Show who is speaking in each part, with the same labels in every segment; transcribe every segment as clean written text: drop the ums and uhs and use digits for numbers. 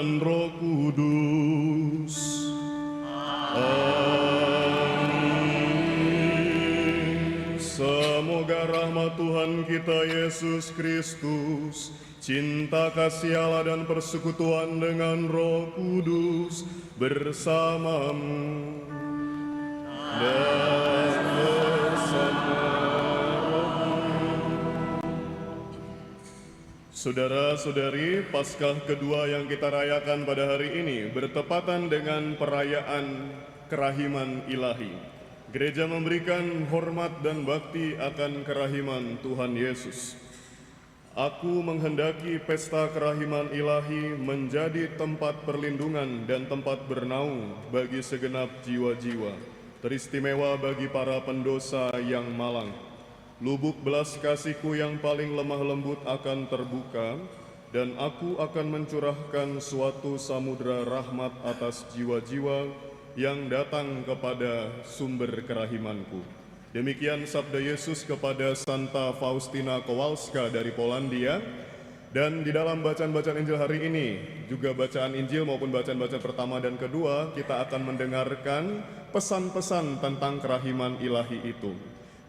Speaker 1: dengan Roh Kudus. Amin. Semoga rahmat Tuhan kita Yesus Kristus, cinta kasih Allah dan persekutuan dengan Roh Kudus bersamamu dan bersama rohmu. Saudara-saudari, Paskah kedua yang kita rayakan pada hari ini bertepatan dengan perayaan kerahiman ilahi. Gereja memberikan hormat dan bakti akan kerahiman Tuhan Yesus. Aku menghendaki pesta kerahiman ilahi menjadi tempat perlindungan dan tempat bernaung bagi segenap jiwa-jiwa, teristimewa bagi para pendosa yang malang. Lubuk belas kasihku yang paling lemah lembut akan terbuka, dan aku akan mencurahkan suatu samudera rahmat atas jiwa-jiwa yang datang kepada sumber kerahimanku. Demikian sabda Yesus kepada Santa Faustina Kowalska dari Polandia. Dan di dalam bacaan-bacaan Injil hari ini, juga bacaan Injil maupun bacaan-bacaan pertama dan kedua, kita akan mendengarkan pesan-pesan tentang kerahiman ilahi itu.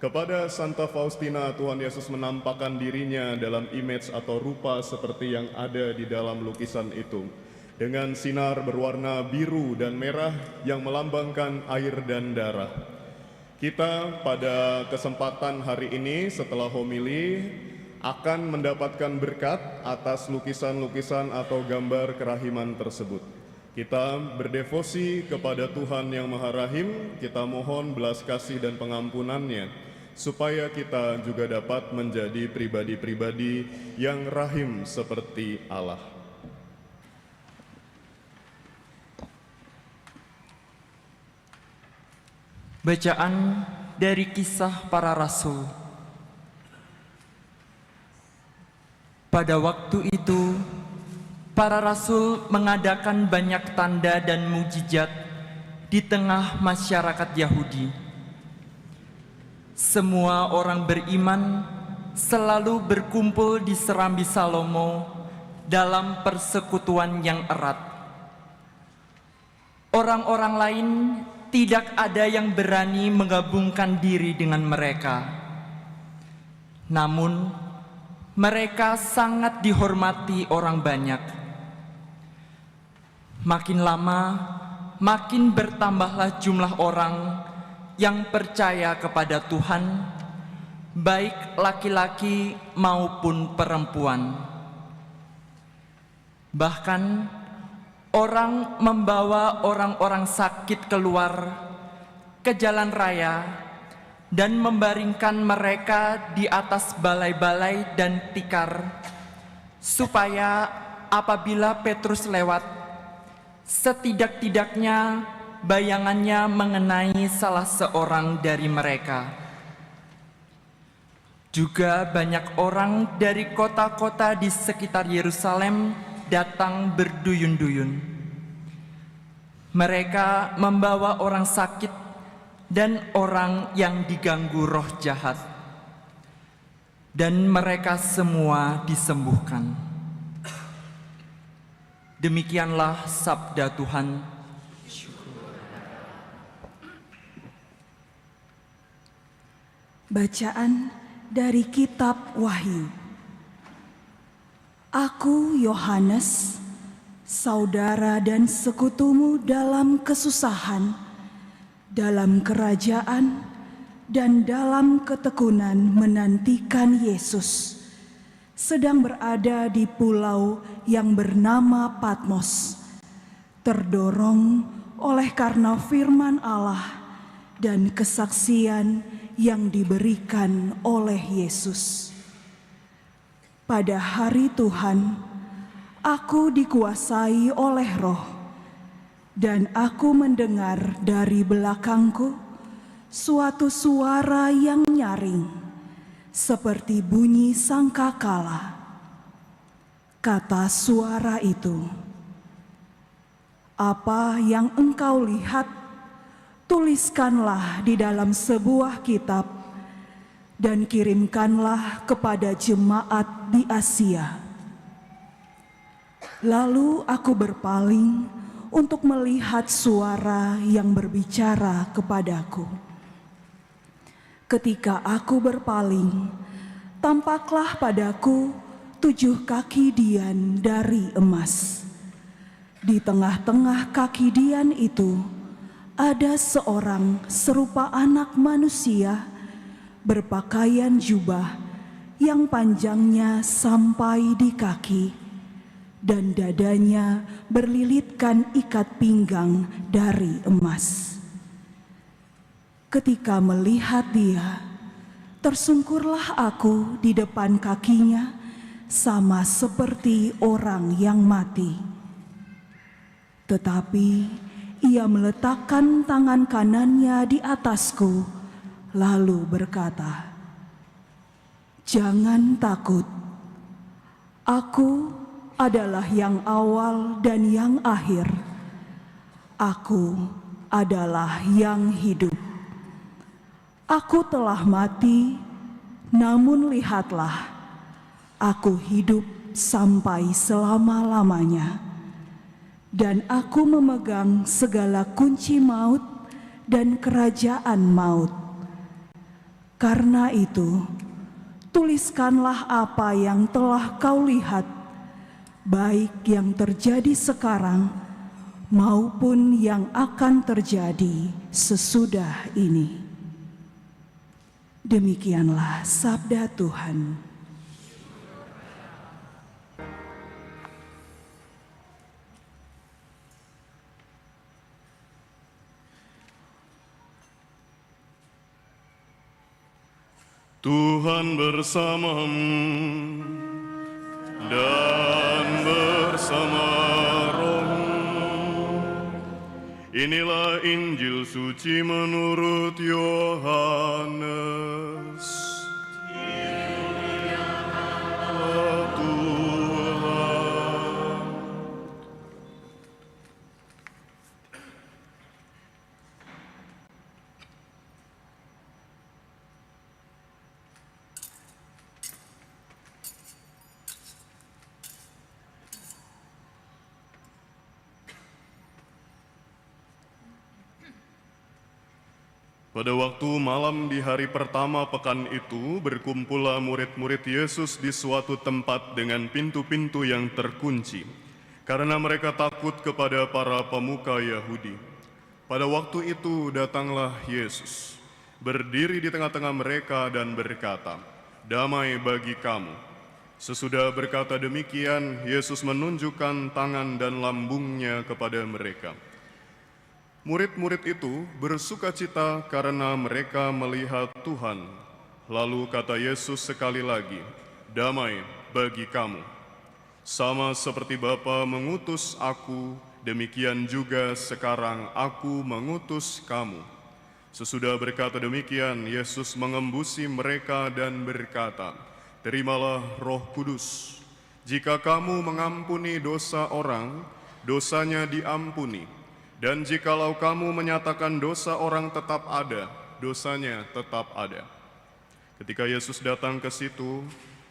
Speaker 1: Kepada Santa Faustina, Tuhan Yesus menampakkan dirinya dalam image atau rupa seperti yang ada di dalam lukisan itu, dengan sinar berwarna biru dan merah yang melambangkan air dan darah. Kita pada kesempatan hari ini setelah homili akan mendapatkan berkat atas lukisan-lukisan atau gambar kerahiman tersebut. Kita berdevosi kepada Tuhan yang Maha Rahim, kita mohon belas kasih dan pengampunannya, supaya kita juga dapat menjadi pribadi-pribadi yang rahim seperti Allah.
Speaker 2: Bacaan dari Kisah Para Rasul. Pada waktu itu, para rasul mengadakan banyak tanda dan mukjizat di tengah masyarakat Yahudi. Semua orang beriman selalu berkumpul di Serambi Salomo dalam persekutuan yang erat. Orang-orang lain tidak ada yang berani menggabungkan diri dengan mereka. Namun, mereka sangat dihormati orang banyak. Makin lama, makin bertambahlah jumlah orang yang percaya kepada Tuhan, baik laki-laki maupun perempuan. Bahkan, orang membawa orang-orang sakit keluar ke jalan raya dan membaringkan mereka di atas balai-balai dan tikar, supaya apabila Petrus lewat, setidak-tidaknya bayangannya mengenai salah seorang dari mereka. Juga banyak orang dari kota-kota di sekitar Yerusalem datang berduyun-duyun. Mereka membawa orang sakit dan orang yang diganggu roh jahat, dan mereka semua disembuhkan. Demikianlah sabda Tuhan.
Speaker 3: Bacaan dari Kitab Wahyu. Aku, Yohanes, saudara dan sekutumu dalam kesusahan, dalam kerajaan, dan dalam ketekunan menantikan Yesus, sedang berada di pulau yang bernama Patmos, terdorong oleh karena firman Allah dan kesaksian yang diberikan oleh Yesus. Pada hari Tuhan, aku dikuasai oleh Roh, dan aku mendengar dari belakangku suatu suara yang nyaring, seperti bunyi sangkakala. Kata suara itu, "Apa yang engkau lihat, tuliskanlah di dalam sebuah kitab, dan kirimkanlah kepada jemaat di Asia, Lalu aku berpaling untuk melihat suara yang berbicara kepadaku. Ketika aku berpaling, tampaklah padaku 7 kaki dian dari emas. Di tengah-tengah kaki dian itu ada seorang serupa anak manusia berpakaian jubah yang panjangnya sampai di kaki, dan dadanya berlilitkan ikat pinggang dari emas. Ketika melihat dia, tersungkurlah aku di depan kakinya, sama seperti orang yang mati. Tetapi ia meletakkan tangan kanannya di atasku, lalu berkata, "Jangan takut, aku adalah yang awal dan yang akhir. Aku adalah yang hidup. Aku telah mati, namun lihatlah, aku hidup sampai selama-lamanya. Dan aku memegang segala kunci maut dan kerajaan maut. Karena itu, tuliskanlah apa yang telah kau lihat, baik yang terjadi sekarang maupun yang akan terjadi sesudah ini." Demikianlah sabda Tuhan.
Speaker 1: Tuhan bersamamu dan bersama rohmu. Inilah Injil suci menurut Yohanes. Tuhan. Pada waktu malam di hari pertama pekan itu, berkumpullah murid-murid Yesus di suatu tempat dengan pintu-pintu yang terkunci, karena mereka takut kepada para pemuka Yahudi. Pada waktu itu datanglah Yesus, berdiri di tengah-tengah mereka dan berkata, "Damai bagi kamu." Sesudah berkata demikian, Yesus menunjukkan tangan dan lambungnya kepada mereka. Murid-murid itu bersukacita karena mereka melihat Tuhan. Lalu kata Yesus sekali lagi, "Damai bagi kamu. Sama seperti Bapa mengutus aku, demikian juga sekarang aku mengutus kamu." Sesudah berkata demikian, Yesus mengembusi mereka dan berkata, "Terimalah Roh Kudus. Jika kamu mengampuni dosa orang, dosanya diampuni. Dan jikalau kamu menyatakan dosa orang tetap ada, dosanya tetap ada." Ketika Yesus datang ke situ,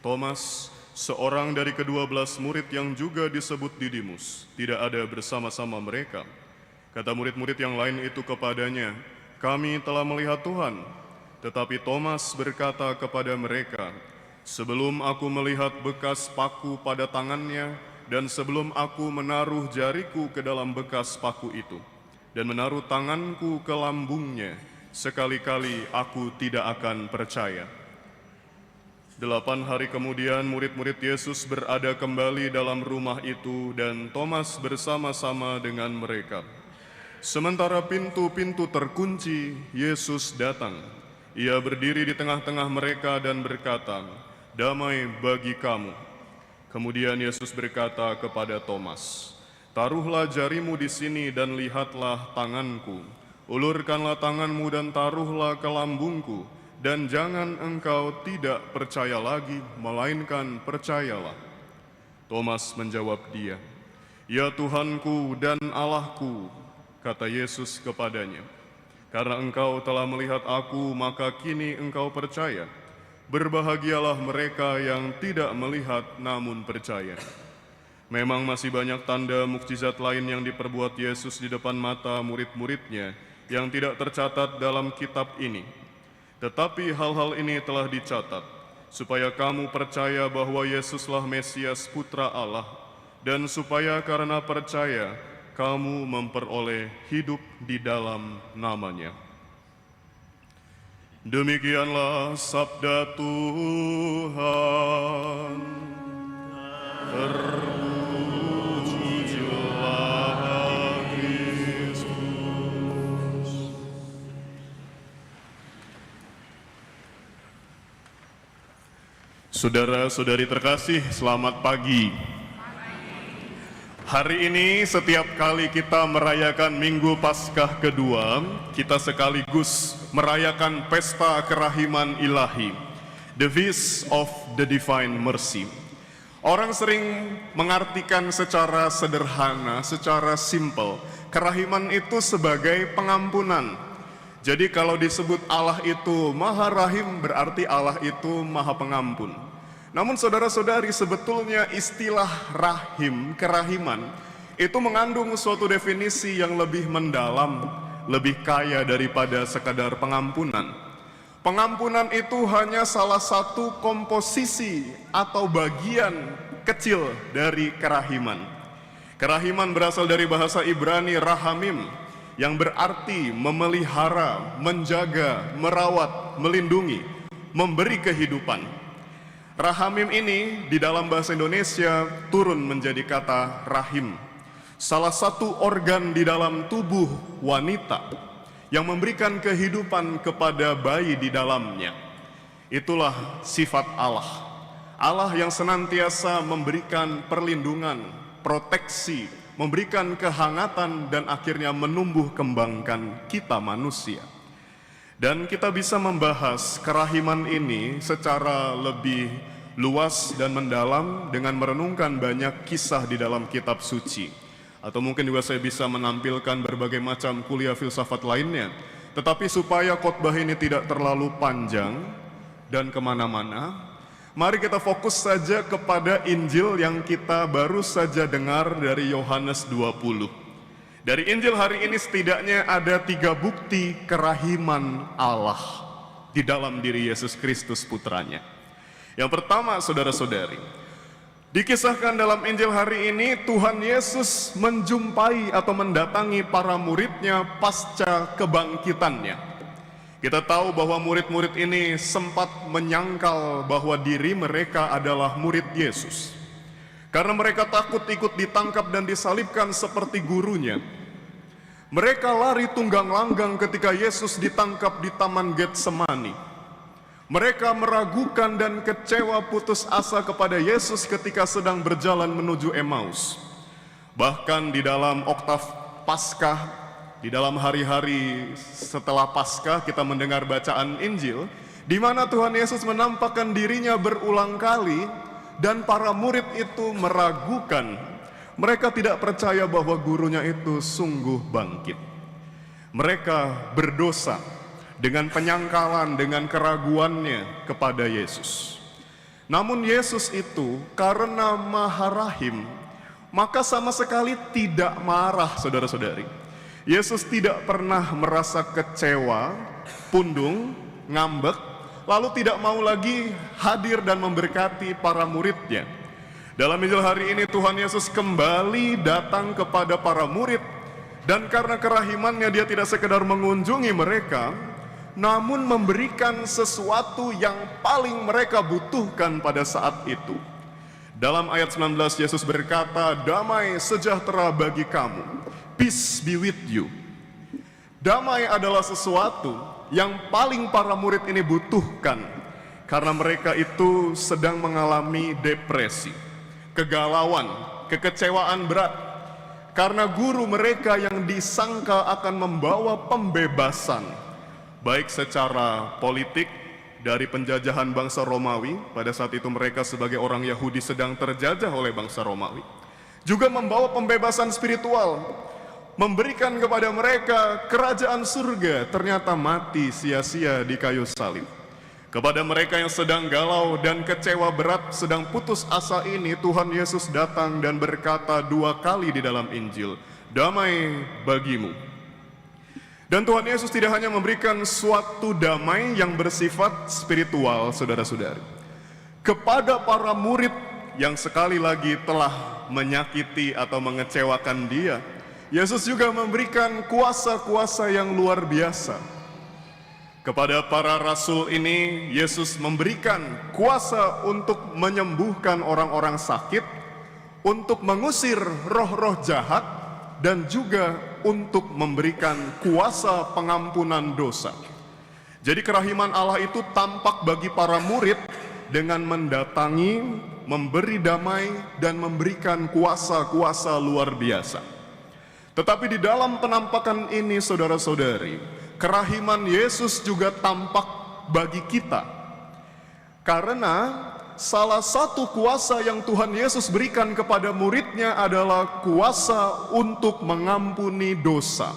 Speaker 1: Thomas, seorang dari ke-12 murid yang juga disebut Didimus, tidak ada bersama-sama mereka. Kata murid-murid yang lain itu kepadanya, "Kami telah melihat Tuhan." Tetapi Thomas berkata kepada mereka, "Sebelum aku melihat bekas paku pada tangannya, dan sebelum aku menaruh jariku ke dalam bekas paku itu, dan menaruh tanganku ke lambungnya, sekali-kali aku tidak akan percaya." 8 hari kemudian murid-murid Yesus berada kembali dalam rumah itu, dan Thomas bersama-sama dengan mereka. Sementara pintu-pintu terkunci, Yesus datang. Ia berdiri di tengah-tengah mereka dan berkata, "Damai bagi kamu." Kemudian Yesus berkata kepada Thomas, "Taruhlah jarimu di sini dan lihatlah tanganku. Ulurkanlah tanganmu dan taruhlah ke lambungku. Dan jangan engkau tidak percaya lagi, melainkan percayalah." Thomas menjawab dia, "Ya Tuhanku dan Allahku," kata Yesus kepadanya. "Karena engkau telah melihat aku, maka kini engkau percaya. Berbahagialah mereka yang tidak melihat namun percaya." Memang masih banyak tanda mukjizat lain yang diperbuat Yesus di depan mata murid-muridnya yang tidak tercatat dalam kitab ini. Tetapi hal-hal ini telah dicatat, supaya kamu percaya bahwa Yesuslah Mesias Putra Allah, dan supaya karena percaya, kamu memperoleh hidup di dalam nama-Nya. Demikianlah sabda Tuhan. Terpujilah Kristus. Saudara-saudari terkasih, selamat pagi. Hari ini setiap kali kita merayakan Minggu Paskah kedua, kita sekaligus merayakan pesta kerahiman ilahi, the Feast of the Divine Mercy. Orang sering mengartikan secara sederhana, secara simpel, kerahiman itu sebagai pengampunan. Jadi kalau disebut Allah itu Maha Rahim, berarti Allah itu Maha Pengampun. Namun saudara-saudari, sebetulnya istilah rahim, kerahiman, itu mengandung suatu definisi yang lebih mendalam, lebih kaya daripada sekadar pengampunan. Pengampunan itu hanya salah satu komposisi atau bagian kecil dari kerahiman. Kerahiman berasal dari bahasa Ibrani rahamim, yang berarti memelihara, menjaga, merawat, melindungi, memberi kehidupan. Rahamim ini di dalam bahasa Indonesia turun menjadi kata rahim, salah satu organ di dalam tubuh wanita yang memberikan kehidupan kepada bayi di dalamnya. Itulah sifat Allah. Allah yang senantiasa memberikan perlindungan, proteksi, memberikan kehangatan, dan akhirnya menumbuh kembangkan kita manusia. Dan kita bisa membahas kerahiman ini secara lebih luas dan mendalam dengan merenungkan banyak kisah di dalam kitab suci. Atau mungkin juga saya bisa menampilkan berbagai macam kuliah filsafat lainnya. Tetapi supaya khotbah ini tidak terlalu panjang dan kemana-mana, mari kita fokus saja kepada Injil yang kita baru saja dengar dari Yohanes 20. Dari Injil hari ini setidaknya ada 3 bukti kerahiman Allah di dalam diri Yesus Kristus putranya. Yang pertama, saudara-saudari, dikisahkan dalam Injil hari ini Tuhan Yesus menjumpai atau mendatangi para muridnya pasca kebangkitannya. Kita tahu bahwa murid-murid ini sempat menyangkal bahwa diri mereka adalah murid Yesus. Karena mereka takut ikut ditangkap dan disalibkan seperti gurunya. Mereka lari tunggang langgang ketika Yesus ditangkap di Taman Getsemani. Mereka meragukan dan kecewa putus asa kepada Yesus ketika sedang berjalan menuju Emmaus. Bahkan di dalam oktav Paskah, di dalam hari-hari setelah Paskah kita mendengar bacaan Injil, di mana Tuhan Yesus menampakkan dirinya berulang kali. Dan para murid itu meragukan, mereka tidak percaya bahwa gurunya itu sungguh bangkit. Mereka berdosa dengan penyangkalan, dengan keraguannya kepada Yesus. Namun Yesus itu karena Maha Rahim, maka sama sekali tidak marah, saudara-saudari. Yesus tidak pernah merasa kecewa, pundung, ngambek, lalu tidak mau lagi hadir dan memberkati para muridnya. Dalam Injil hari ini Tuhan Yesus kembali datang kepada para murid, dan karena kerahimannya dia tidak sekedar mengunjungi mereka, namun memberikan sesuatu yang paling mereka butuhkan pada saat itu. Dalam ayat 19 Yesus berkata, "Damai sejahtera bagi kamu, peace be with you." Damai adalah sesuatu yang paling para murid ini butuhkan, karena mereka itu sedang mengalami depresi, kegalauan, kekecewaan berat, karena guru mereka yang disangka akan membawa pembebasan, baik secara politik dari penjajahan bangsa Romawi. Pada saat itu mereka sebagai orang Yahudi sedang terjajah oleh bangsa Romawi, juga membawa pembebasan spiritual, memberikan kepada mereka kerajaan surga, ternyata mati sia-sia di kayu salib. Kepada mereka yang sedang galau dan kecewa berat, sedang putus asa ini, Tuhan Yesus datang dan berkata 2 kali di dalam Injil, "Damai bagimu." Dan Tuhan Yesus tidak hanya memberikan suatu damai yang bersifat spiritual, saudara-saudari. Kepada para murid yang sekali lagi telah menyakiti atau mengecewakan dia, Yesus juga memberikan kuasa-kuasa yang luar biasa. Kepada para rasul ini, Yesus memberikan kuasa untuk menyembuhkan orang-orang sakit, untuk mengusir roh-roh jahat, dan juga untuk memberikan kuasa pengampunan dosa. Jadi kerahiman Allah itu tampak bagi para murid dengan mendatangi, memberi damai, dan memberikan kuasa-kuasa luar biasa. Tetapi di dalam penampakan ini, saudara-saudari, kerahiman Yesus juga tampak bagi kita. Karena salah satu kuasa yang Tuhan Yesus berikan kepada muridnya adalah kuasa untuk mengampuni dosa.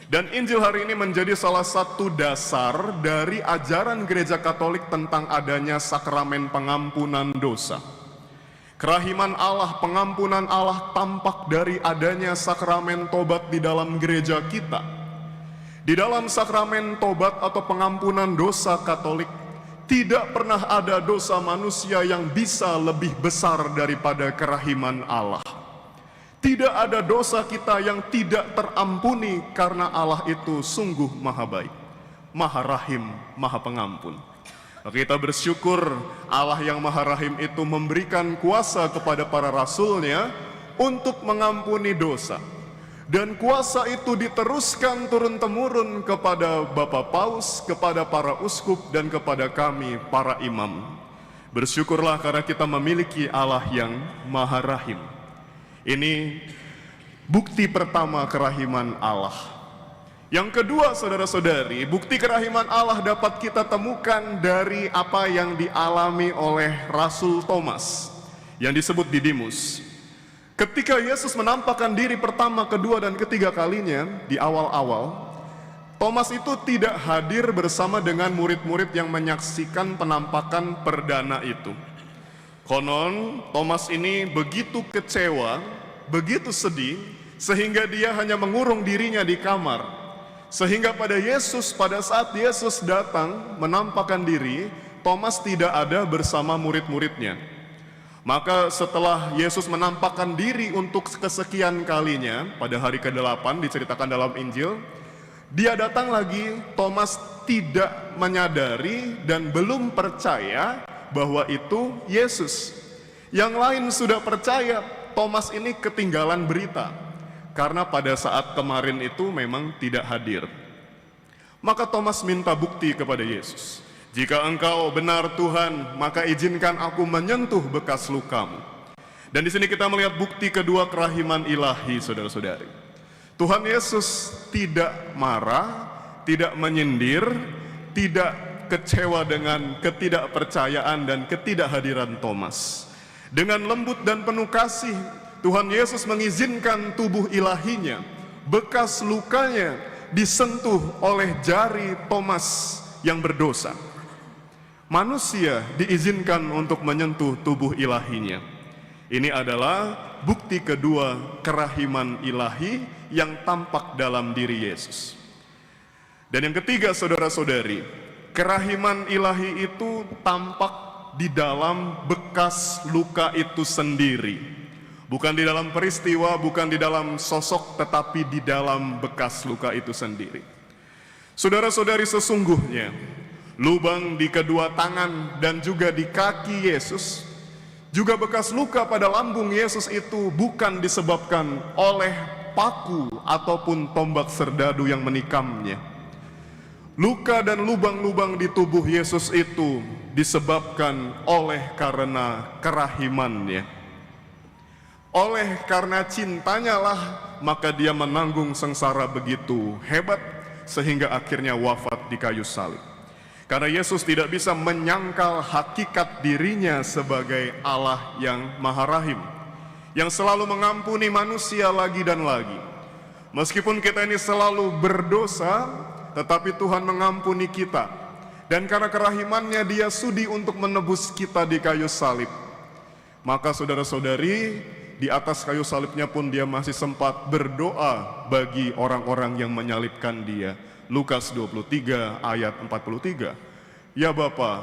Speaker 1: Dan Injil hari ini menjadi salah satu dasar dari ajaran Gereja Katolik tentang adanya sakramen pengampunan dosa. Kerahiman Allah, pengampunan Allah tampak dari adanya sakramen tobat di dalam gereja kita. Di dalam sakramen tobat atau pengampunan dosa Katolik, tidak pernah ada dosa manusia yang bisa lebih besar daripada kerahiman Allah. Tidak ada dosa kita yang tidak terampuni karena Allah itu sungguh maha baik, maha rahim, maha pengampun. Kita bersyukur Allah yang maha rahim itu memberikan kuasa kepada para rasulnya untuk mengampuni dosa. Dan kuasa itu diteruskan turun-temurun kepada Bapak Paus, kepada para uskup, dan kepada kami, para imam. Bersyukurlah karena kita memiliki Allah yang maha rahim. Ini bukti pertama kerahiman Allah. Yang kedua, saudara-saudari, bukti kerahiman Allah dapat kita temukan dari apa yang dialami oleh Rasul Thomas, yang disebut Didimus. Ketika Yesus menampakkan diri pertama, kedua, dan ketiga kalinya di awal-awal, Thomas itu tidak hadir bersama dengan murid-murid yang menyaksikan penampakan perdana itu. Konon, Thomas ini begitu kecewa, begitu sedih, sehingga dia hanya mengurung dirinya di kamar. Sehingga pada saat Yesus datang menampakkan diri, Thomas tidak ada bersama murid-muridnya. Maka setelah Yesus menampakkan diri untuk kesekian kalinya, pada hari ke-8 diceritakan dalam Injil, dia datang lagi. Thomas tidak menyadari dan belum percaya bahwa itu Yesus. Yang lain sudah percaya. Thomas ini ketinggalan berita, karena pada saat kemarin itu memang tidak hadir. Maka Thomas minta bukti kepada Yesus. "Jika engkau benar Tuhan, maka izinkan aku menyentuh bekas lukamu." Dan di sini kita melihat bukti kedua kerahiman ilahi, saudara-saudari. Tuhan Yesus tidak marah, tidak menyindir, tidak kecewa dengan ketidakpercayaan dan ketidakhadiran Thomas. Dengan lembut dan penuh kasih, Tuhan Yesus mengizinkan tubuh ilahinya, bekas lukanya, disentuh oleh jari Thomas yang berdosa. Manusia diizinkan untuk menyentuh tubuh ilahinya. Ini adalah bukti kedua kerahiman ilahi yang tampak dalam diri Yesus. Dan yang ketiga, saudara-saudari, kerahiman ilahi itu tampak di dalam bekas luka itu sendiri. Bukan di dalam peristiwa, bukan di dalam sosok, tetapi di dalam bekas luka itu sendiri. Saudara-saudari, sesungguhnya lubang di kedua tangan dan juga di kaki Yesus, juga bekas luka pada lambung Yesus itu bukan disebabkan oleh paku ataupun tombak serdadu yang menikamnya. Luka dan lubang-lubang di tubuh Yesus itu disebabkan oleh karena kerahimannya. Oleh karena cintanya lah, maka dia menanggung sengsara begitu hebat sehingga akhirnya wafat di kayu salib. Karena Yesus tidak bisa menyangkal hakikat dirinya sebagai Allah yang maha rahim, yang selalu mengampuni manusia lagi dan lagi. Meskipun kita ini selalu berdosa, tetapi Tuhan mengampuni kita. Dan karena kerahimannya dia sudi untuk menebus kita di kayu salib. Maka saudara-saudari, di atas kayu salibnya pun dia masih sempat berdoa bagi orang-orang yang menyalibkan dia. Lukas 23 ayat 43. Ya Bapa,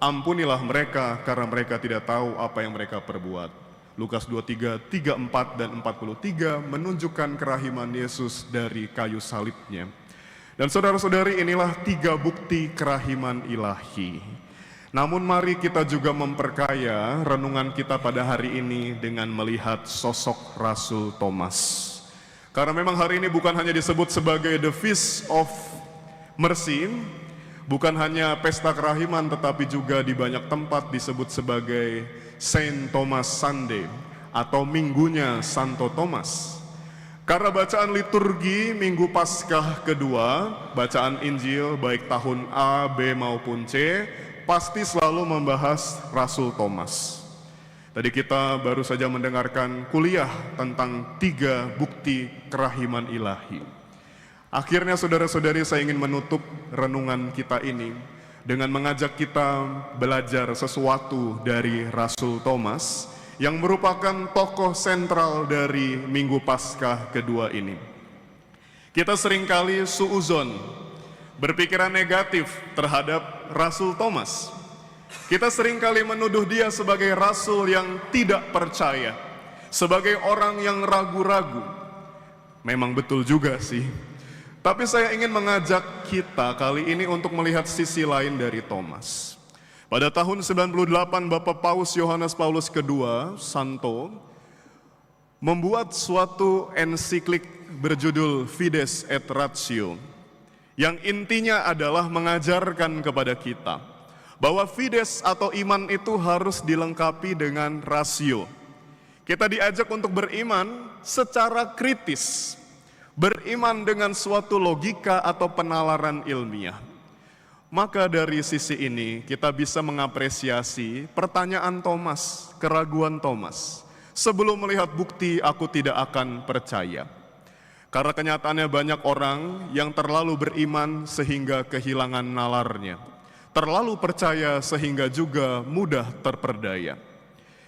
Speaker 1: ampunilah mereka karena mereka tidak tahu apa yang mereka perbuat. Lukas 23, 34 dan 43 menunjukkan kerahiman Yesus dari kayu salibnya. Dan saudara-saudari, inilah 3 bukti kerahiman ilahi. Namun mari kita juga memperkaya renungan kita pada hari ini dengan melihat sosok Rasul Thomas. Karena memang hari ini bukan hanya disebut sebagai The Feast of Mercy, bukan hanya pesta kerahiman, tetapi juga di banyak tempat disebut sebagai Saint Thomas Sunday atau minggunya Santo Thomas. Karena bacaan liturgi Minggu Paskah kedua, bacaan Injil baik tahun A, B maupun C, pasti selalu membahas Rasul Thomas. Tadi kita baru saja mendengarkan kuliah tentang 3 bukti kerahiman ilahi. Akhirnya saudara-saudari, saya ingin menutup renungan kita ini dengan mengajak kita belajar sesuatu dari Rasul Thomas yang merupakan tokoh sentral dari Minggu Paskah kedua ini. Kita seringkali suuzon, berpikiran negatif terhadap Rasul Thomas. Kita seringkali menuduh dia sebagai rasul yang tidak percaya, sebagai orang yang ragu-ragu. Memang betul juga sih. Tapi saya ingin mengajak kita kali ini untuk melihat sisi lain dari Thomas. Pada tahun 98 Bapak Paus Yohanes Paulus II, Santo, membuat suatu ensiklik berjudul Fides et Ratio, yang intinya adalah mengajarkan kepada kita bahwa fides atau iman itu harus dilengkapi dengan rasio. Kita diajak untuk beriman secara kritis, beriman dengan suatu logika atau penalaran ilmiah. Maka dari sisi ini kita bisa mengapresiasi pertanyaan Thomas, keraguan Thomas. Sebelum melihat bukti, aku tidak akan percaya. Karena kenyataannya banyak orang yang terlalu beriman sehingga kehilangan nalarnya. Terlalu percaya sehingga juga mudah terperdaya.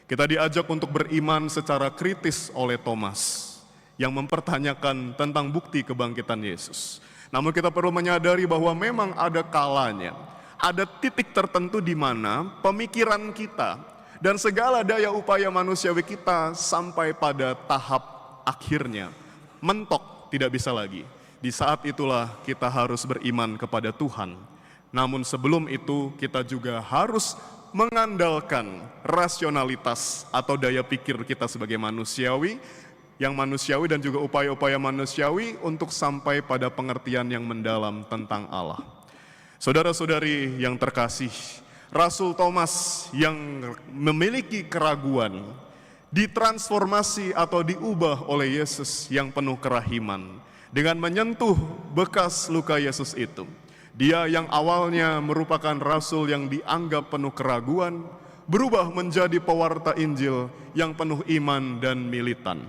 Speaker 1: Kita diajak untuk beriman secara kritis oleh Thomas yang mempertanyakan tentang bukti kebangkitan Yesus. Namun kita perlu menyadari bahwa memang ada kalanya, ada titik tertentu di mana pemikiran kita dan segala daya upaya manusiawi kita sampai pada tahap akhirnya, mentok, tidak bisa lagi. Di saat itulah kita harus beriman kepada Tuhan. Namun sebelum itu kita juga harus mengandalkan rasionalitas atau daya pikir kita sebagai manusiawi, yang manusiawi dan juga upaya-upaya manusiawi untuk sampai pada pengertian yang mendalam tentang Allah. Saudara-saudari yang terkasih, Rasul Thomas yang memiliki keraguan ditransformasi atau diubah oleh Yesus yang penuh kerahiman dengan menyentuh bekas luka Yesus itu. Dia yang awalnya merupakan rasul yang dianggap penuh keraguan, berubah menjadi pewarta Injil yang penuh iman dan militan.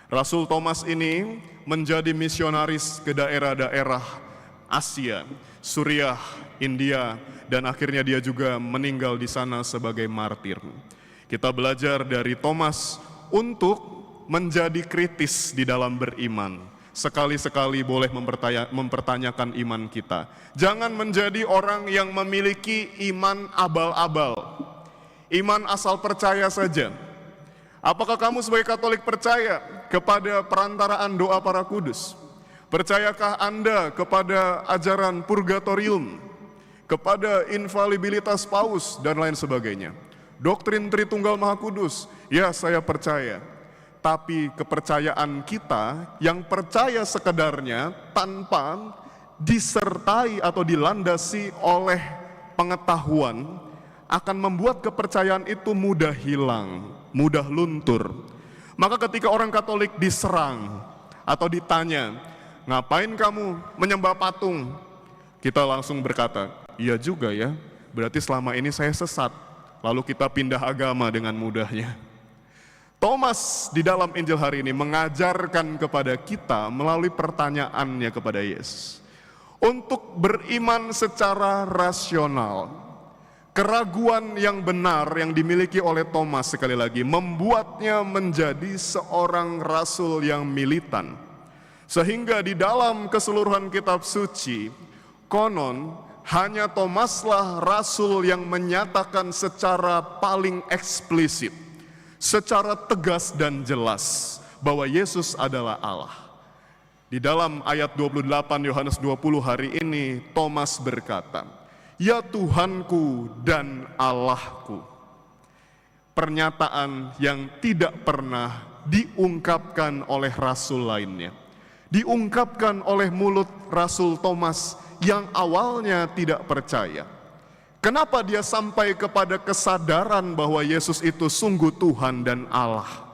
Speaker 1: Rasul Thomas ini menjadi misionaris ke daerah-daerah Asia, Suriah, India, dan akhirnya dia juga meninggal di sana sebagai martir. Kita belajar dari Thomas untuk menjadi kritis di dalam beriman. Sekali-sekali boleh mempertanyakan iman kita. Jangan menjadi orang yang memiliki iman abal-abal, iman asal percaya saja. Apakah kamu sebagai Katolik percaya kepada perantaraan doa para kudus? Percayakah Anda kepada ajaran purgatorium, kepada infalibilitas paus, dan lain sebagainya? Doktrin Tritunggal Maha Kudus, ya saya percaya. Tapi kepercayaan kita yang percaya sekedarnya tanpa disertai atau dilandasi oleh pengetahuan akan membuat kepercayaan itu mudah hilang, mudah luntur. Maka ketika orang Katolik diserang atau ditanya, ngapain kamu menyembah patung? Kita langsung berkata, iya juga ya, berarti selama ini saya sesat. Lalu kita pindah agama dengan mudahnya. Thomas di dalam Injil hari ini mengajarkan kepada kita melalui pertanyaannya kepada Yesus untuk beriman secara rasional. Keraguan yang benar yang dimiliki oleh Thomas sekali lagi membuatnya menjadi seorang rasul yang militan. Sehingga di dalam keseluruhan kitab suci, konon hanya Thomaslah rasul yang menyatakan secara paling eksplisit, secara tegas dan jelas bahwa Yesus adalah Allah. Di dalam ayat 28 Yohanes 20 hari ini, Thomas berkata, "Ya Tuhanku dan Allahku." Pernyataan yang tidak pernah diungkapkan oleh rasul lainnya. Diungkapkan oleh mulut Rasul Thomas yang awalnya tidak percaya. Kenapa dia sampai kepada kesadaran bahwa Yesus itu sungguh Tuhan dan Allah?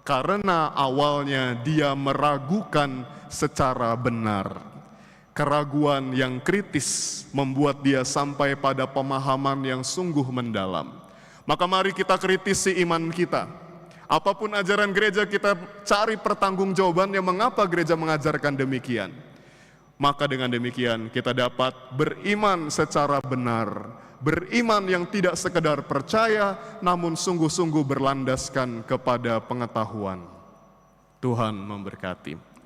Speaker 1: Karena awalnya dia meragukan secara benar. Keraguan yang kritis membuat dia sampai pada pemahaman yang sungguh mendalam. Maka mari kita kritisi iman kita. Apapun ajaran gereja, kita cari pertanggungjawabannya mengapa gereja mengajarkan demikian. Maka dengan demikian kita dapat beriman secara benar. Beriman yang tidak sekedar percaya, namun sungguh-sungguh berlandaskan kepada pengetahuan. Tuhan memberkati.